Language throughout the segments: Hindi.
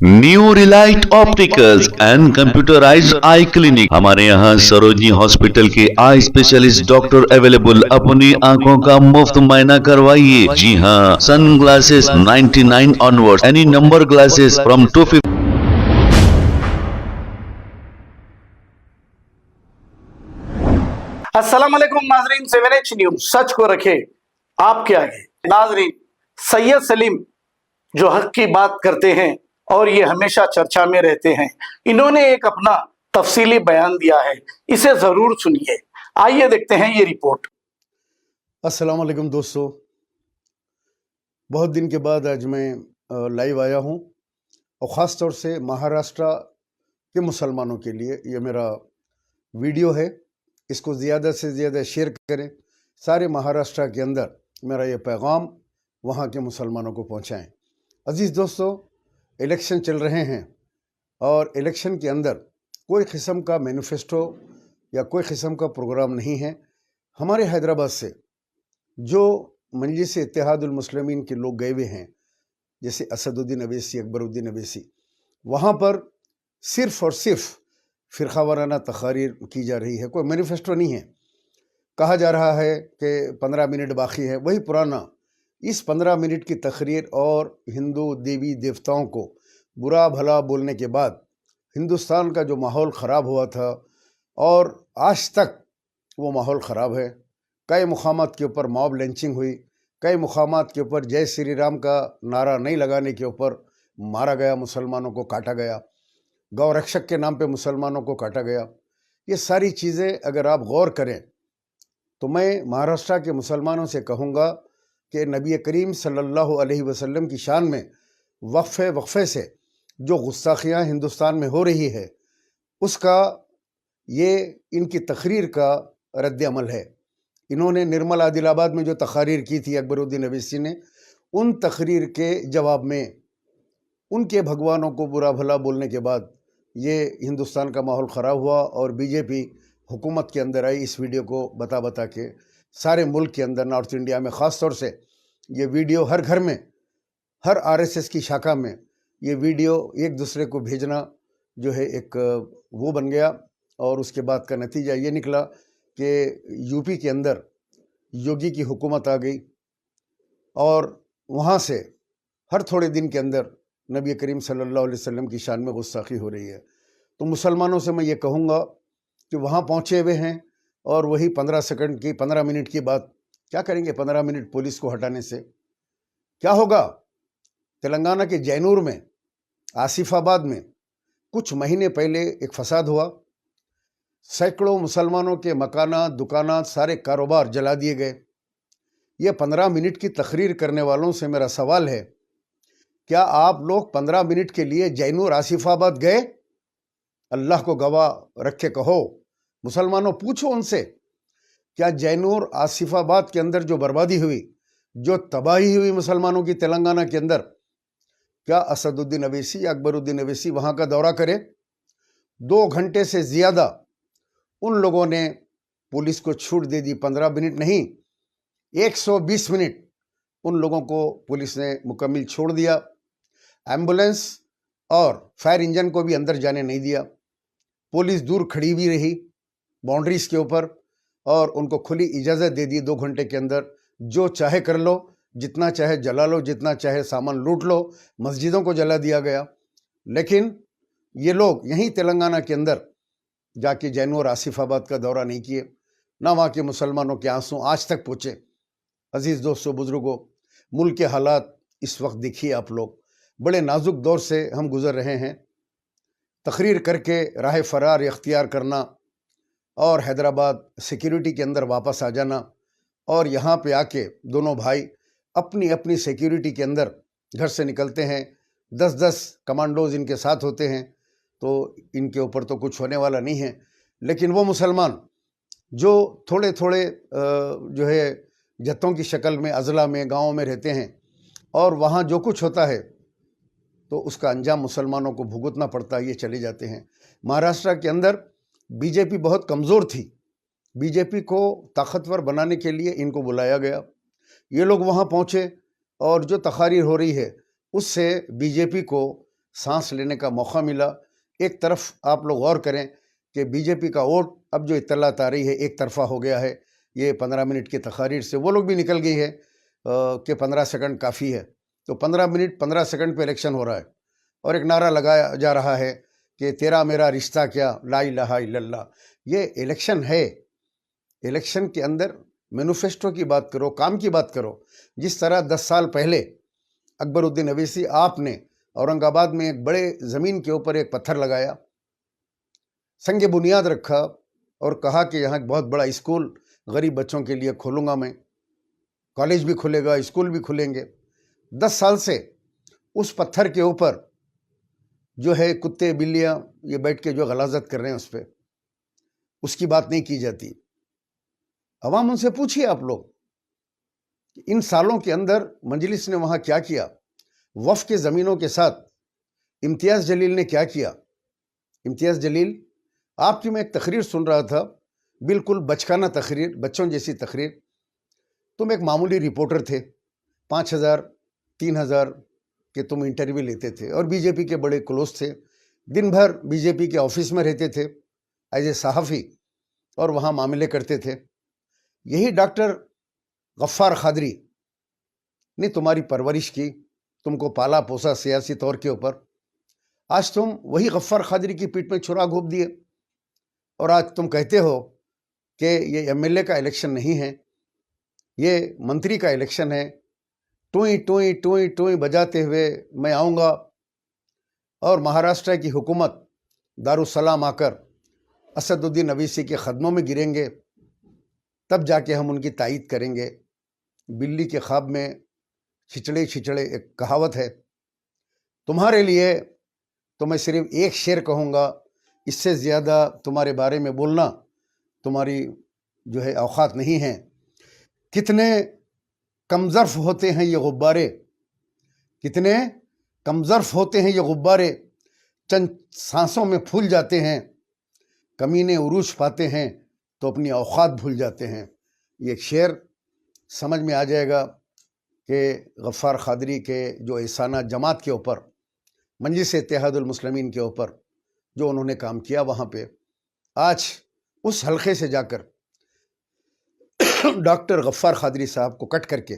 New Relight opticals and computerised I clinic. हमारे यहाँ सरोजनी हॉस्पिटल के आई स्पेशलिस्ट डॉक्टर अवेलेबल। अपनी आंखों का मुफ्त मुआयना करवाइए। जी हाँ, sunglasses 99 onward, any number glasses from 250। अस्सलाम वालेकुम नाजरीन, 7H न्यूज सच को रखे आपके आगे। नाजरीन, सैयद सलीम जो हक की बात करते हैं और ये हमेशा चर्चा में रहते हैं, इन्होंने एक अपना तफसीली बयान दिया है, इसे जरूर सुनिए। आइए देखते हैं ये रिपोर्ट। अस्सलाम वालेकुम दोस्तों, बहुत दिन के बाद आज मैं लाइव आया हूँ और ख़ास तौर से महाराष्ट्र के मुसलमानों के लिए ये मेरा वीडियो है। इसको ज़्यादा से ज़्यादा शेयर करें। सारे महाराष्ट्र के अंदर मेरा ये पैगाम वहाँ के मुसलमानों को पहुँचाएं। अज़ीज़ दोस्तों, इलेक्शन चल रहे हैं और इलेक्शन के अंदर कोई किस्म का मैनिफेस्टो या कोई किस्म का प्रोग्राम नहीं है। हमारे हैदराबाद से जो मजलिस इत्तेहादुल मुस्लिमीन के लोग गए हुए हैं, जैसे असदुद्दीन अवैसी, अकबरुद्दीन अवैसी, वहाँ पर सिर्फ़ और सिर्फ फ़िरक़ावाराना तक़ारीर की जा रही है। कोई मैनिफेस्टो नहीं है। कहा जा रहा है कि 15 मिनट बाकी है, वही पुराना। इस 15 मिनट की तकरीर और हिंदू देवी देवताओं को बुरा भला बोलने के बाद हिंदुस्तान का जो माहौल ख़राब हुआ था और आज तक वो माहौल ख़राब है। कई मुकामात के ऊपर मॉब लिंचिंग हुई, कई मुकामात के ऊपर जय श्री राम का नारा नहीं लगाने के ऊपर मारा गया, मुसलमानों को काटा गया, गौ रक्षक के नाम पे मुसलमानों को काटा गया। ये सारी चीज़ें अगर आप गौर करें तो मैं महाराष्ट्र के मुसलमानों से कहूँगा कि नबी करीम सल्लल्लाहु अलैहि वसल्लम की शान में वक्फे से जो गुस्ताखियाँ हिंदुस्तान में हो रही है, उसका ये इनकी तकरीर का रद्द अमल है। इन्होंने निर्मल आदिलाबाद में जो तकारीर की थी अकबरुद्दीन अवैसी ने, उन तकरीर के जवाब में उनके भगवानों को बुरा भला बोलने के बाद ये हिंदुस्तान का माहौल ख़राब हुआ और बीजेपी हुकूमत के अंदर आई। इस वीडियो को बता के सारे मुल्क के अंदर, नॉर्थ इंडिया में ख़ास तौर से ये वीडियो हर घर में, हर आरएसएस की शाखा में ये वीडियो एक दूसरे को भेजना जो है एक वो बन गया। और उसके बाद का नतीजा ये निकला कि यूपी के अंदर योगी की हुकूमत आ गई और वहाँ से हर थोड़े दिन के अंदर नबी करीम सल्लल्लाहु अलैहि वसल्लम की शान में गुस्ताखी हो रही है। तो मुसलमानों से मैं ये कहूँगा कि वहाँ पहुँचे हुए हैं और वही 15 मिनट की बात क्या करेंगे। 15 मिनट पुलिस को हटाने से क्या होगा। तेलंगाना के जैनूर में, आसिफाबाद में कुछ महीने पहले एक फसाद हुआ। सैकड़ों मुसलमानों के मकाना, दुकाना, सारे कारोबार जला दिए गए। ये 15 मिनट की तकरीर करने वालों से मेरा सवाल है, क्या आप लोग 15 मिनट के लिए जैनूर आसिफाबाद गए? अल्लाह को गवाह रख के कहो, मुसलमानों पूछो उनसे, क्या जैनूर आसिफाबाद के अंदर जो बर्बादी हुई, जो तबाही हुई मुसलमानों की तेलंगाना के अंदर, क्या असदुद्दीन अवैसी या अकबरुद्दीन अवैसी वहाँ का दौरा करे? 2 घंटे से ज़्यादा उन लोगों ने पुलिस को छूट दे दी। 15 मिनट नहीं, 120 मिनट उन लोगों को पुलिस ने मुकम्मल छोड़ दिया। एम्बुलेंस और फायर इंजन को भी अंदर जाने नहीं दिया। पुलिस दूर खड़ी भी रही बाउंड्रीज के ऊपर और उनको खुली इजाज़त दे दी 2 घंटे के अंदर जो चाहे कर लो, जितना चाहे जला लो, जितना चाहे सामान लूट लो। मस्जिदों को जला दिया गया। लेकिन ये लोग यहीं तेलंगाना के अंदर जाके जैनूर आसिफाबाद का दौरा नहीं किए, ना वहाँ के मुसलमानों के आंसू आज तक पहुँचे। अजीज़ दोस्तों, बुज़ुर्गों, मुल्क के हालात इस वक्त देखिए आप लोग, बड़े नाजुक दौर से हम गुज़र रहे हैं। तकरीर करके राह फ़रार इख्तियार करना और हैदराबाद सिक्योरिटी के अंदर वापस आ जाना और यहाँ पे आके दोनों भाई अपनी अपनी सिक्योरिटी के अंदर घर से निकलते हैं। 10-10 कमांडोज इनके साथ होते हैं, तो इनके ऊपर तो कुछ होने वाला नहीं है। लेकिन वो मुसलमान जो थोड़े थोड़े जो है जत्थों की शक्ल में अज़ला में, गाँव में रहते हैं और वहाँ जो कुछ होता है तो उसका अंजाम मुसलमानों को भुगतना पड़ता है, ये चले जाते हैं। महाराष्ट्र के अंदर बीजेपी बहुत कमज़ोर थी। बीजेपी को ताकतवर बनाने के लिए इनको बुलाया गया। ये लोग वहाँ पहुँचे और जो तकारीर हो रही है उससे बीजेपी को सांस लेने का मौका मिला। एक तरफ आप लोग गौर करें कि बीजेपी का वोट अब जो इत्तलात आ रही है एक तरफा हो गया है। ये 15 मिनट की तकारीर से वो लोग भी निकल गई है कि 15 सेकंड काफ़ी है। तो 15 मिनट 15 सेकंड पे इलेक्शन हो रहा है और एक नारा लगाया जा रहा है कि तेरा मेरा रिश्ता क्या, ला इलाहा इल्लल्लाह। ये इलेक्शन है। इलेक्शन के अंदर मैनिफेस्टो की बात करो, काम की बात करो। जिस तरह 10 साल पहले अकबरुद्दीन अवैसी आपने औरंगाबाद में एक बड़े ज़मीन के ऊपर एक पत्थर लगाया, संग बुनियाद रखा और कहा कि यहाँ बहुत बड़ा स्कूल गरीब बच्चों के लिए खोलूँगा मैं, कॉलेज भी खुलेगा, स्कूल भी खुलेंगे। 10 साल से उस पत्थर के ऊपर जो है कुत्ते बिल्लियाँ ये बैठ के जो गलाजत कर रहे हैं उस पर, उसकी बात नहीं की जाती। अवाम उनसे पूछिए आप लोग कि इन सालों के अंदर मजलिस ने वहाँ क्या किया, वफ़ के ज़मीनों के साथ इम्तियाज़ जलील ने क्या किया। इम्तियाज़ जलील, आपकी मैं एक तकरीर सुन रहा था, बिल्कुल बचकाना तकरीर, बच्चों जैसी तकरीर। तुम एक मामूली रिपोर्टर थे, 5,000 3,000 के तुम इंटरव्यू लेते थे और बीजेपी के बड़े क्लोज थे, दिन भर बीजेपी के ऑफिस में रहते थे एज ए सहाफ़ी और वहाँ मामले करते थे। यही डॉक्टर गफ्फार खादरी ने तुम्हारी परवरिश की, तुमको पाला पोसा सियासी तौर के ऊपर। आज तुम वही गफ्फार खादरी की पीठ में छुरा घोंप दिए और आज तुम कहते हो कि ये एमएलए का इलेक्शन नहीं है, ये मंत्री का इलेक्शन है। टूई टूई टूई टूई बजाते हुए मैं आऊँगा और महाराष्ट्र की हुकूमत दारुसलाम आकर असदुद्दीन अवैसी के ख़दमों में गिरेंगे, तब जाके हम उनकी तायीद करेंगे। बिल्ली के ख्वाब में छिचड़े छिचड़े एक कहावत है। तुम्हारे लिए तो मैं सिर्फ एक शेर कहूँगा, इससे ज़्यादा तुम्हारे बारे में बोलना तुम्हारी जो है औकात नहीं है। कितने कमज़र्फ़ होते हैं ये गुब्बारे, कितने कमज़र्फ़ होते हैं ये गुब्बारे, चंद सांसों में फूल जाते हैं, कमीने उरूज पाते हैं तो अपनी औकात भूल जाते हैं। ये एक शेर समझ में आ जाएगा कि गफ्फार खादरी के जो एहसाना जमात के ऊपर, मजलिस इत्तेहादुल मुस्लिमीन के ऊपर जो उन्होंने काम किया, वहाँ पे आज उस हलक़े से जाकर डॉक्टर गफ्फार खादरी साहब को कट करके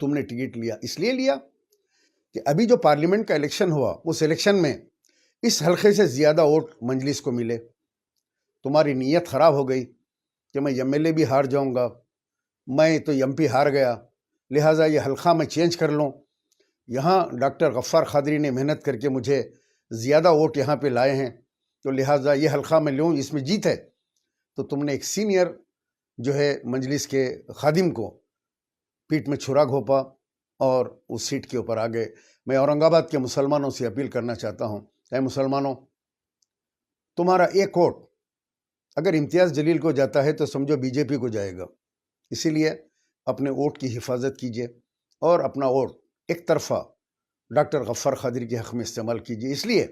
तुमने टिकट लिया। इसलिए लिया कि अभी जो पार्लियामेंट का इलेक्शन हुआ उस इलेक्शन में इस हलक़े से ज़्यादा वोट मजलिस को मिले। तुम्हारी नीयत ख़राब हो गई कि मैं एमएलए भी हार जाऊंगा, मैं तो एमपी हार गया, लिहाजा ये हलक़ा मैं चेंज कर लूँ। यहाँ डॉक्टर गफ्फार खादरी ने मेहनत करके मुझे ज़्यादा वोट यहाँ पे लाए हैं, तो लिहाजा ये हलक़ा मैं लूँ, इसमें जीत है। तो तुमने एक सीनियर जो है मजलिस के खादिम को पीठ में छुरा घोंपा और उस सीट के ऊपर आ गए। मैं औरंगाबाद के मुसलमानों से अपील करना चाहता हूँ, ऐ मुसलमानों, तुम्हारा एक वोट अगर इम्तियाज़ जलील को जाता है तो समझो बीजेपी को जाएगा। इसीलिए अपने वोट की हिफाजत कीजिए और अपना वोट एक तरफा डॉक्टर गफ्फार खादरी के हक़ में इस्तेमाल कीजिए, इसलिए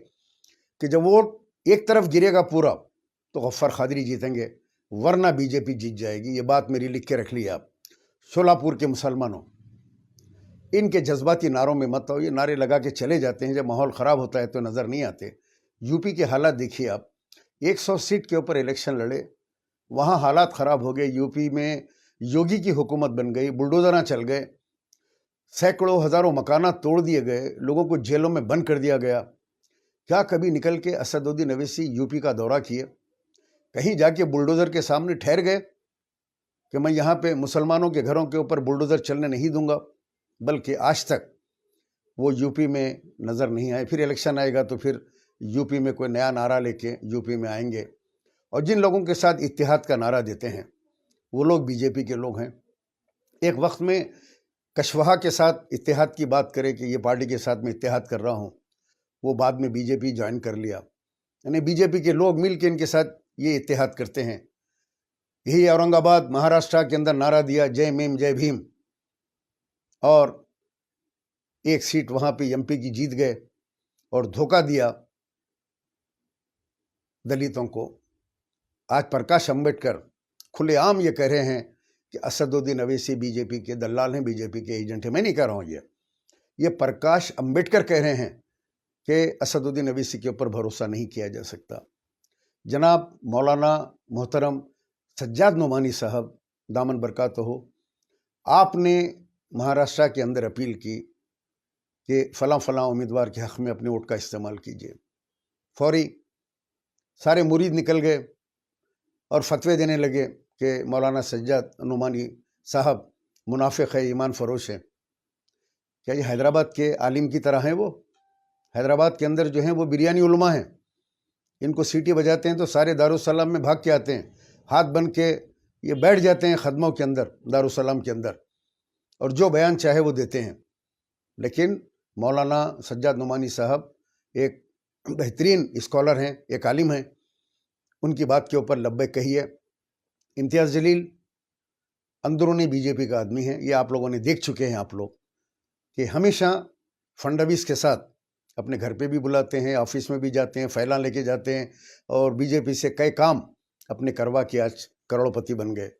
कि जब वोट एक तरफ गिरेगा पूरा तो गफ्फार खादरी जीतेंगे, वरना बीजेपी जीत जाएगी। ये बात मेरी लिख के रख ली आप। शोलापुर के मुसलमानों, इनके जज्बाती नारों में मत आओ। ये नारे लगा के चले जाते हैं, जब माहौल ख़राब होता है तो नज़र नहीं आते। यूपी के हालात देखिए आप, 100 सीट के ऊपर इलेक्शन लड़े, वहाँ हालात ख़राब हो गए। यूपी में योगी की हुकूमत बन गई, बुलडोज़र चल गए, सैकड़ों हज़ारों मकानात तोड़ दिए गए, लोगों को जेलों में बंद कर दिया गया। क्या कभी निकल के असदुद्दीन अवैसी यूपी का दौरा किए? कहीं जाके बुलडोज़र के सामने ठहर गए कि मैं यहाँ पे मुसलमानों के घरों के ऊपर बुलडोज़र चलने नहीं दूंगा? बल्कि आज तक वो यूपी में नज़र नहीं आए। फिर इलेक्शन आएगा तो फिर यूपी में कोई नया नारा लेके यूपी में आएंगे, और जिन लोगों के साथ इत्तेहाद का नारा देते हैं वो लोग बीजेपी के लोग हैं। एक वक्त में कशवाहा के साथ इत्तेहाद की बात करें कि ये पार्टी के साथ मैं इत्तेहाद कर रहा हूँ, वो बाद में बीजेपी ज्वाइन कर लिया। यानी बीजेपी के लोग मिल के इनके साथ ये इत्तेहाद करते हैं। यही औरंगाबाद महाराष्ट्र के अंदर नारा दिया, जय भीम जय भीम, और एक सीट वहाँ पे एमपी की जीत गए और धोखा दिया दलितों को। आज प्रकाश अंबेडकर खुलेआम ये कह रहे हैं कि असदुद्दीन अवैसी बीजेपी के दलाल हैं, बीजेपी के एजेंट हैं। मैं नहीं कह रहा हूँ, ये प्रकाश अंबेडकर कह रहे हैं कि असदुद्दीन अवीसी के ऊपर भरोसा नहीं किया जा सकता। जनाब मौलाना मोहतरम सज्जाद नोमानी साहब दामन बरकातहू, आपने महाराष्ट्र के अंदर अपील की कि फ़लाँ उम्मीदवार के हक़ में अपने वोट का इस्तेमाल कीजिए। फौरी सारे मुरीद निकल गए और फतवे देने लगे कि मौलाना सज्जाद नोमानी साहब मुनाफिक है, ईमान फरोश है। क्या ये हैदराबाद के आलिम की तरह हैं? वो हैदराबाद के अंदर जो हैं वो बिरयानी उलमा हैं। इनको सीटी बजाते हैं तो सारे दारुसलाम में भाग के आते हैं, हाथ बन के ये बैठ जाते हैं खदमों के अंदर, दारुसलाम के अंदर, और जो बयान चाहे वो देते हैं। लेकिन मौलाना सज्जाद नोमानी साहब एक बेहतरीन स्कॉलर हैं, एक आलिम हैं, उनकी बात के ऊपर लब्बैक कही है। इम्तियाज़ जलील अंदरूनी बीजेपी का आदमी है, ये आप लोगों ने देख चुके हैं आप लोग कि हमेशा फडणवीस के साथ अपने घर पे भी बुलाते हैं, ऑफिस में भी जाते हैं, फैला लेके जाते हैं, और बीजेपी से कई काम अपने करवा के आज करोड़पति बन गए।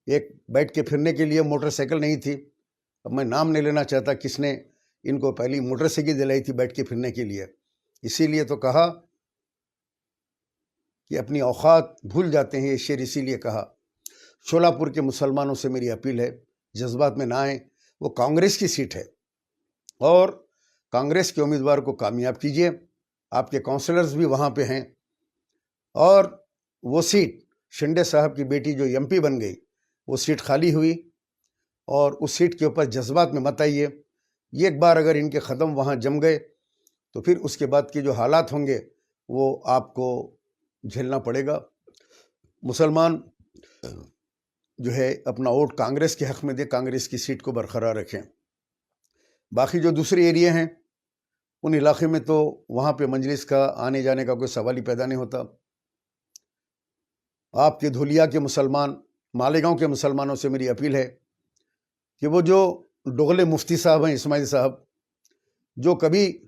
एक बैठ के फिरने के लिए मोटरसाइकिल नहीं थी, अब मैं नाम नहीं लेना चाहता किसने इनको पहली मोटरसाइकिल दिलाई थी बैठ के फिरने के लिए। इसीलिए तो कहा कि अपनी औकात भूल जाते हैं, ये शेर इसीलिए कहा। शोलापुर के मुसलमानों से मेरी अपील है, जज्बात में ना आए। वो कांग्रेस की सीट है और कांग्रेस के उम्मीदवार को कामयाब कीजिए। आपके काउंसलर्स भी वहाँ पे हैं, और वो सीट शिंदे साहब की बेटी जो एमपी बन गई, वो सीट खाली हुई, और उस सीट के ऊपर जज्बात में मत आइए। ये एक बार अगर इनके ख़दम वहाँ जम गए तो फिर उसके बाद के जो हालात होंगे वो आपको झेलना पड़ेगा। मुसलमान जो है अपना वोट कांग्रेस के हक़ में दे, कांग्रेस की सीट को बरकरार रखें। बाकी जो दूसरे एरिया हैं उन इलाके में तो वहाँ पे मजलिस का आने जाने का कोई सवाल ही पैदा नहीं होता। आपके धुलिया के मुसलमान, मालेगांव के मुसलमानों से मेरी अपील है कि वो जो डोगले मुफ्ती साहब हैं, इस्माइल साहब, जो कभी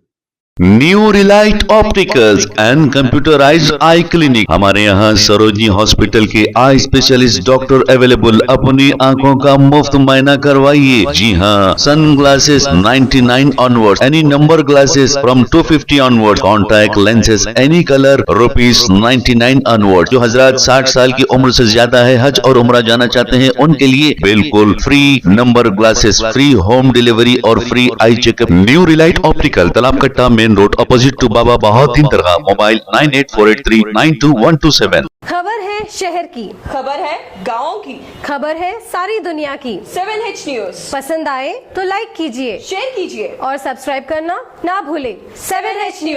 new Relight opticals and computerised I clinic. हमारे यहाँ सरोजनी हॉस्पिटल के आई स्पेशलिस्ट डॉक्टर अवेलेबल। अपनी आंखों का मुफ्त मायना करवाइए। जी हाँ, sunglasses 99 onward, any number glasses from 250 onward, contact lenses any colour ₹99 onward. जो हजरात 60 साल की उम्र से ज्यादा है, हज और उम्रा जाना चाहते हैं, उनके लिए बिल्कुल free number glasses, free home delivery और free eye checkup. New Relight Optical, Talab Katta, main road, opposite to Baba Bahauddin Dargah. Mobile 9848392127। खबर है शहर की, खबर है गाँव की, खबर है सारी दुनिया की। 7H न्यूज पसंद आए तो लाइक कीजिए, शेयर कीजिए और सब्सक्राइब करना ना भूले। 7H news.